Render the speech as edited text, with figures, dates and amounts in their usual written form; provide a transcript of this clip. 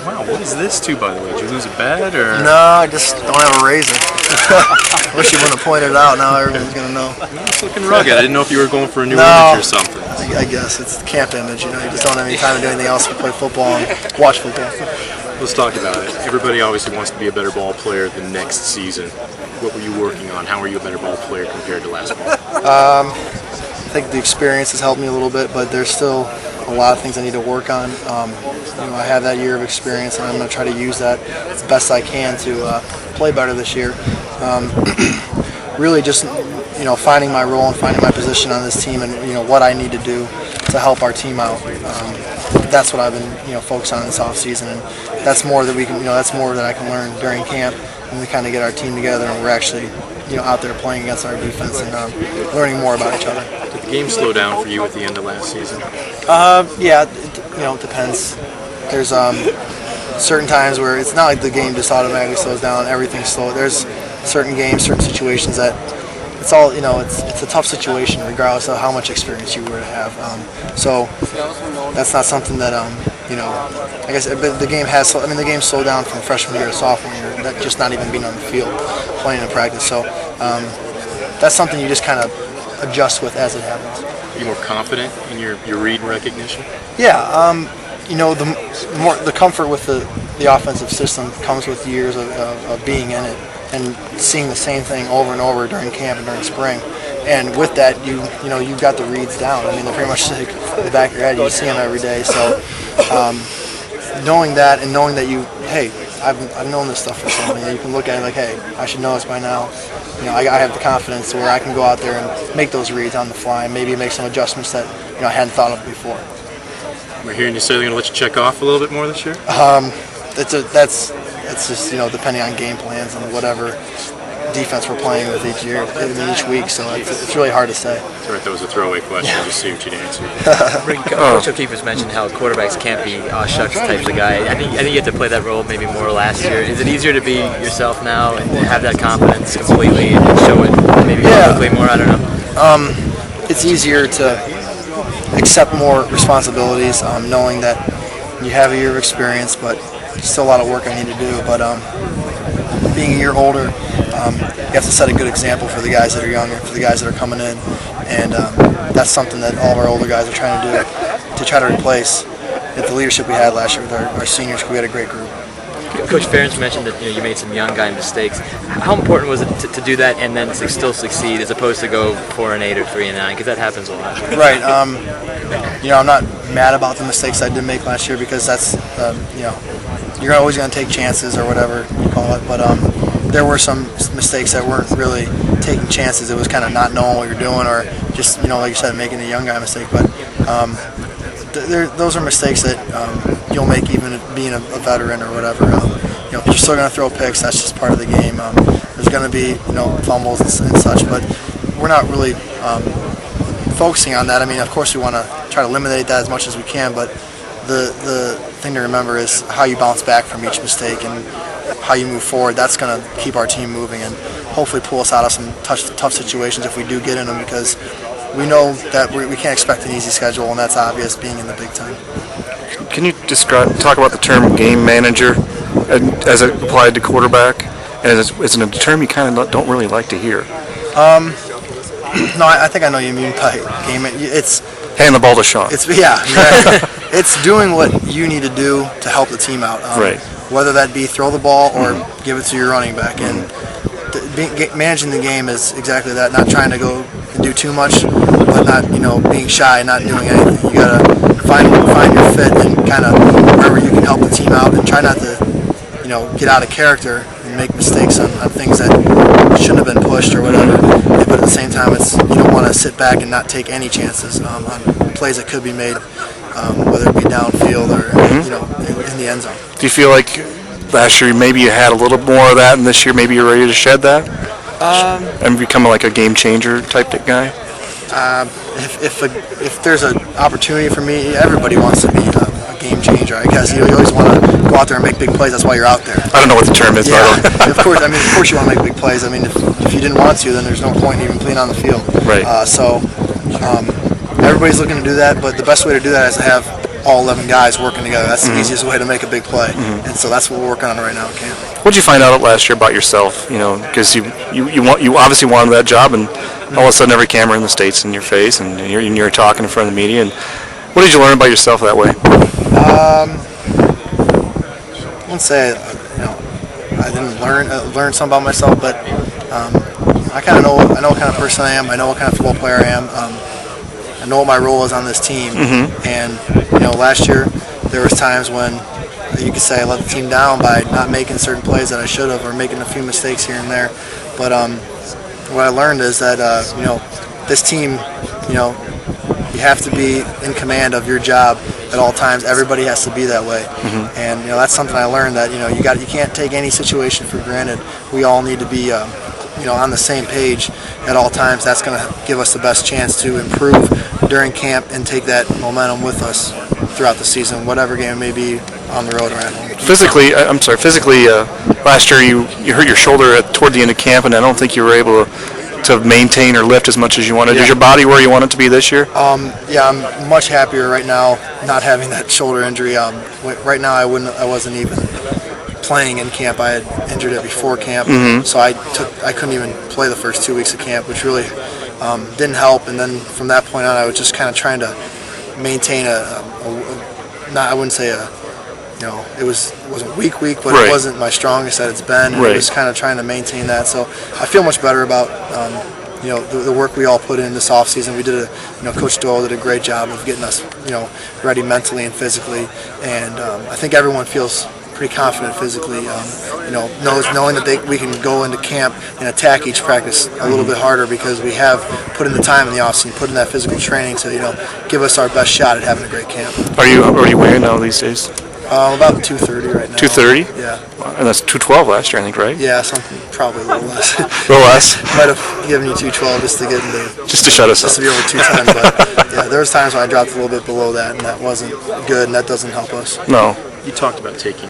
Wow, what is this too, by the way? Did you lose a bet or? No, I just don't have a razor. Wish you wouldn't have pointed it out. Now everyone's gonna know. It's looking rugged. I didn't know if you were going for a new image or something. I guess it's the camp image. You just don't have any time to do anything else but play football and watch football. Let's talk about it. Everybody obviously wants to be a better ball player the next season. What were you working on? How are you a better ball player compared to last fall? I think the experience has helped me a little bit, but there's still a lot of things I need to work on. I have that year of experience, and I'm going to try to use that as best I can to play better this year. Really, just finding my role and finding my position on this team, and what I need to do to help our team out. That's what I've been focused on this off season, and that's more that we can. That's more that I can learn during camp, and we kind of get our team together, and we're actually out there playing against our defense and learning more about each other. Did the game slow down for you at the end of last season? Yeah, it depends. There's certain times where it's not like the game just automatically slows down. Everything's slow. There's certain games, certain situations that it's all it's a tough situation regardless of how much experience you were to have. So that's not something that I guess the game has. The game slowed down from freshman year to sophomore year. That just not even being on the field, playing in practice. So that's something you just kind of adjust with as it happens. Are you more confident in your read and recognition? Yeah. The comfort with the offensive system comes with years of being in it and seeing the same thing over and over during camp and during spring. And with that, you've got the reads down. They're pretty much like in the back of your head. You see them every day. So knowing that and knowing that I've known this stuff for so long. You can look at it like, hey, I should know this by now. I have the confidence where I can go out there and make those reads on the fly and maybe make some adjustments that I hadn't thought of before. We're hearing you say they're going to let you check off a little bit more this year? That's just depending on game plans and whatever defense we're playing with each week. So it's really hard to say. That's right. That was a throwaway question. Yeah. Just see what you'd answer. Coach O'Keefe mentioned how quarterbacks can't be shucks types of guy. I think you have to play that role maybe more last year. Is it easier to be yourself now and have that confidence completely and show it maybe publicly more? I don't know. It's easier to accept more responsibilities, knowing that you have a year of experience, but still a lot of work I need to do. But being a year older, you have to set a good example for the guys that are younger, for the guys that are coming in, and that's something that all of our older guys are trying to do to try to replace the leadership we had last year with our seniors. We had a great group. Coach Ferentz mentioned that you made some young guy mistakes. How important was it to do that and then to still succeed as opposed to go 4-8 or 3-9? Because that happens a lot. Right. I'm not mad about the mistakes I did make last year because that's you're always going to take chances or whatever you call it. But there were some mistakes that weren't really taking chances. It was kind of not knowing what you're doing or just like you said, making a young guy mistake. But those are mistakes that you'll make even being a veteran or whatever. You're still going to throw picks. That's just part of the game. There's going to be fumbles and such, but we're not really focusing on that. Of course we want to try to eliminate that as much as we can, but the thing to remember is how you bounce back from each mistake and how you move forward. That's going to keep our team moving and hopefully pull us out of some tough situations if we do get in them, because we know that we can't expect an easy schedule, and that's obvious being in the Big Ten. Can you talk about the term game manager as it applied to quarterback? And it's a term you kind of don't really like to hear. No, I think I know you mean by game. It's hand the ball to Sean. It's doing what you need to do to help the team out. Right. Whether that be throw the ball or give it to your running back. And managing the game is exactly that. Not trying to go and do too much, but not being shy, not doing anything. You gotta find your fit and kind of wherever you can help the team out, and try not to get out of character and make mistakes on things that shouldn't have been pushed or whatever. But at the same time, you don't want to sit back and not take any chances on plays that could be made, whether it be downfield or in the end zone. Do you feel like last year maybe you had a little more of that, and this year maybe you're ready to shed that and become like a game changer type guy? If there's an opportunity for me, everybody wants to be a game changer. I guess you always want to go out there and make big plays. That's why you're out there. I don't know what the term is. Yeah, of course. Of course you want to make big plays. If you didn't want to, then there's no point in even playing on the field. Right. So everybody's looking to do that, but the best way to do that is to have all 11 guys working together. That's the easiest way to make a big play, and so that's what we're working on right now at camp. What did you find out last year about yourself? You know, because you obviously wanted that job, and all of a sudden every camera in the state's in your face, and you're talking in front of the media. And what did you learn about yourself that way? I wouldn't say I didn't learn something about myself, but I kind of know what kind of person I am. I know what kind of football player I am. I know what my role is on this team, and last year there was times when you could say I let the team down by not making certain plays that I should have, or making a few mistakes here and there. But what I learned is that this team, you have to be in command of your job at all times. Everybody has to be that way, and that's something I learned, that you can't take any situation for granted. We all need to be on the same page at all times. That's going to give us the best chance to improve during camp and take that momentum with us throughout the season, whatever game it may be, on the road or at home. Physically, last year you hurt your shoulder toward the end of camp, and I don't think you were able to maintain or lift as much as you wanted. Yeah. Is your body where you want it to be this year? Yeah, I'm much happier right now not having that shoulder injury. Right now I wasn't even playing in camp. I had injured it before camp, so I couldn't even play the first 2 weeks of camp, which really didn't help. And then from that point on, I was just kind of trying to maintain I wouldn't say it wasn't weak, but Right. it wasn't my strongest that it's been. And Right. I was kind of trying to maintain that. So I feel much better about the work we all put in this off season. We did Coach Doyle did a great job of getting us ready mentally and physically, and I think everyone feels pretty confident physically. Knowing that we can go into camp and attack each practice a little bit harder, because we have put in the time in the offseason, put in that physical training to give us our best shot at having a great camp. Are you weighing now these days? About 230 right now. 230? Yeah. And that's 212 last year, I think, right? Yeah, something probably a little less. A little less. Might have given you 212 just to get into. Just to shut us Just up. to be over 2 times, but yeah, there was times when I dropped a little bit below that, and that wasn't good, and that doesn't help us. No. You talked about taking